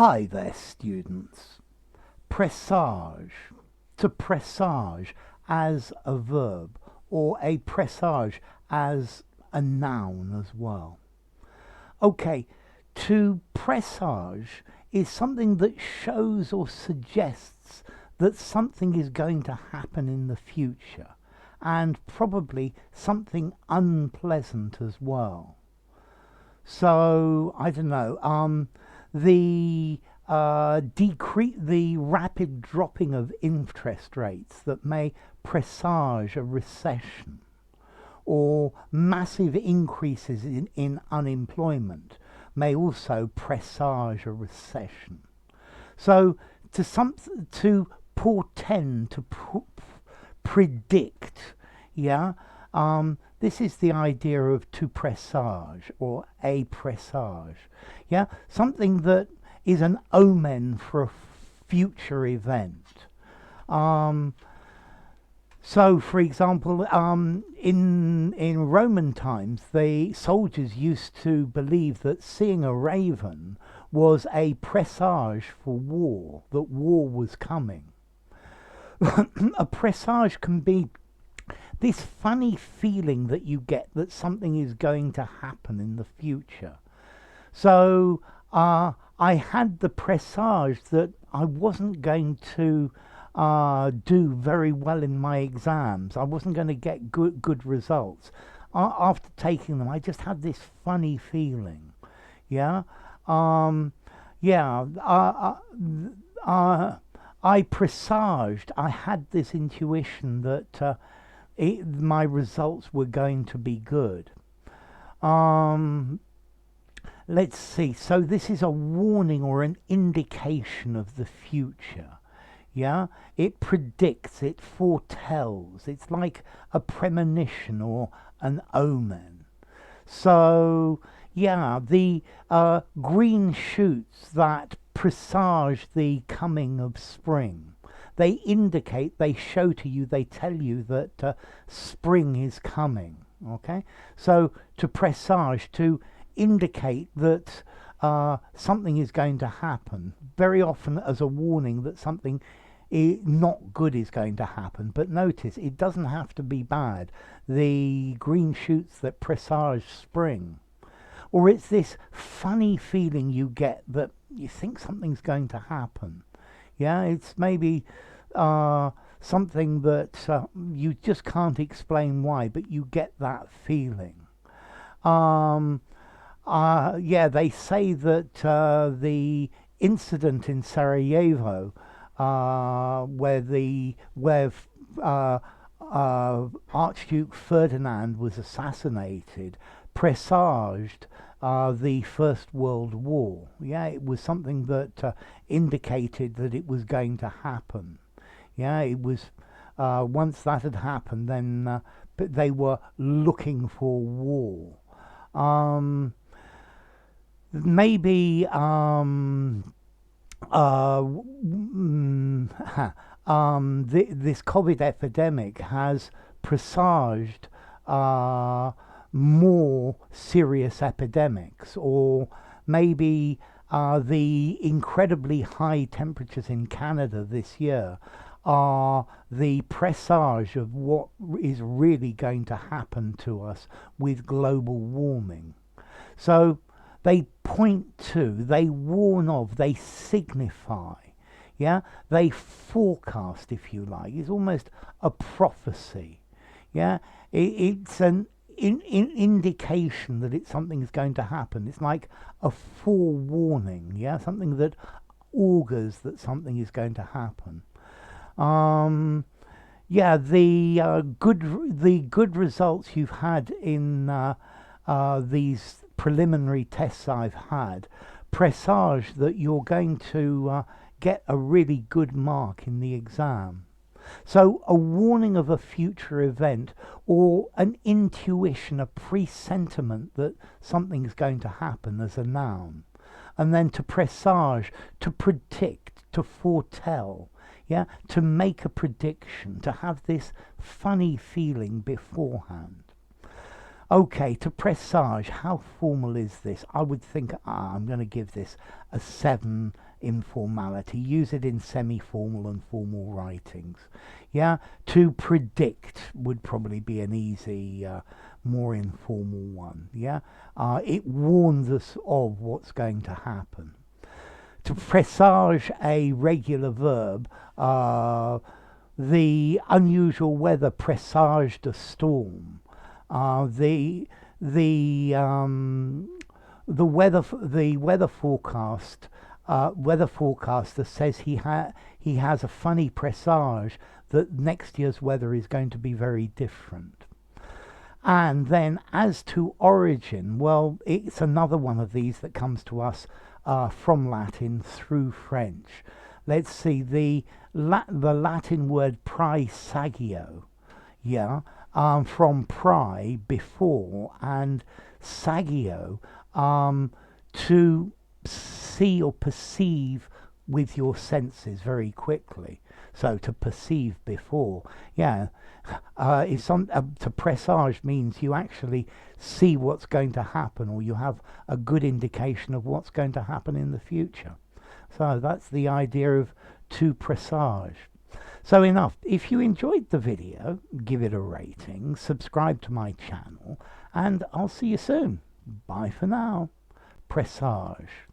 Hi there, students. Presage. To presage as a verb, or a presage as a noun as well. Okay, to presage is something that shows or suggests that something is going to happen in the future, and probably something unpleasant as well. So I don't know. The the rapid dropping of interest rates that may presage a recession, or massive increases in unemployment may also presage a recession. So to portend, to predict, yeah. This is the idea of to presage or a presage. Yeah, something that is an omen for a future event. So, for example, in Roman times, the soldiers used to believe that seeing a raven was a presage for war, that war was coming. A presage can be this funny feeling that you get that something is going to happen in the future. So I had the presage that I wasn't going to do very well in my exams. I wasn't going to get good results. After taking them, I just had this funny feeling. Yeah. Yeah. I presaged, I had this intuition that my results were going to be good. Let's see. So this is a warning or an indication of the future. Yeah, it predicts, it foretells. It's like a premonition or an omen. So yeah, the green shoots that presage the coming of spring. They indicate, they show to you, they tell you that spring is coming. Okay, so to presage, to indicate that something is going to happen, very often as a warning that something not good is going to happen. But notice, it doesn't have to be bad. The green shoots that presage spring. Or it's this funny feeling you get that you think something's going to happen. Yeah, it's maybe something that you just can't explain why, but you get that feeling. Yeah, they say that the incident in Sarajevo, where Archduke Ferdinand was assassinated, presaged the First World War. Yeah, it was something that indicated that it was going to happen. Yeah, it was once that had happened, then they were looking for war. Maybe this COVID epidemic has presaged more serious epidemics, or maybe the incredibly high temperatures in Canada this year are the presage of what is really going to happen to us with global warming. So they point to, they warn of, they signify, yeah, they forecast, if you like. It's almost a prophecy. Yeah, it's an indication that something's going to happen. It's like a forewarning, yeah, something that augurs that something is going to happen. Yeah, the good results you've had in these preliminary tests I've had presage that you're going to get a really good mark in the exam. So a warning of a future event, or an intuition, a presentiment that something's going to happen as a noun. And then to presage, to predict, to foretell, yeah, to make a prediction, to have this funny feeling beforehand. Okay, to presage, how formal is this? I would think I'm going to give this a 7 in formality. Use it in semi-formal and formal writings. Yeah, to predict would probably be an easy, more informal one. Yeah, it warns us of what's going to happen. To presage, a regular verb, the unusual weather presaged a storm. Uh, the the the weather forecast weather forecaster says he has a funny presage that next year's weather is going to be very different. And then as to origin, well, it's another one of these that comes to us from Latin through French. Let's see, the Latin word praesagio, yeah, from prae, before, and sagio, to see or perceive with your senses very quickly. So to perceive before, yeah. To presage means you actually see what's going to happen, or you have a good indication of what's going to happen in the future. So that's the idea of to presage. So enough. If you enjoyed the video, give it a rating, subscribe to my channel, and I'll see you soon. Bye for now. Presage.